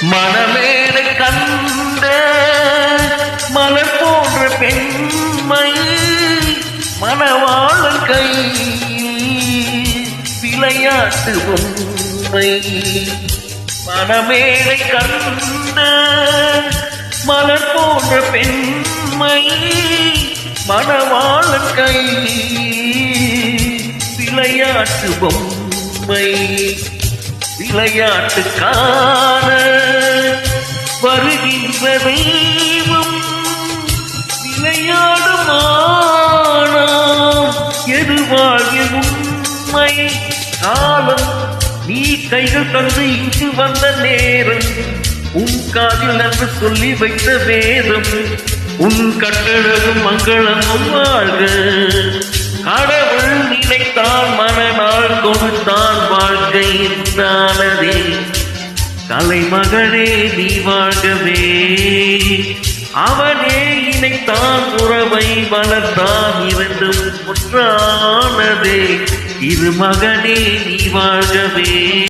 மணமேடை கண்ட மலர் போன்ற பெண்மை மணவாளன் கை விளையாட்டு உண்மை. மணமேடை கண்ட மலர் போன்ற பெண்மை மணவாளன் கை விளையாட்டு பொம்மை. விளையாட்டுக்கான வருகின்ற தெய்வம் விளையாடுமானாம் எது வாழ்வில் உண்மை. காலம் நீ கைகள் தந்து இங்கு வந்த நேரம் உன் காதில் நன்று சொல்லி வைத்த வேதம் உன் கட்டழகும் மங்களமும் வாழ்க. கடவுள் நினைத்தான் மனநாள் கொடுத்தான் வாழ்க்கை என்றானதே. கலைமகனே நீ வாழ்கவே அவனே இணைத்தான் உறவை வளர்த்தான் இரண்டும் ஒன்றானதே. இரு மகனே நீ வாழ்கவே.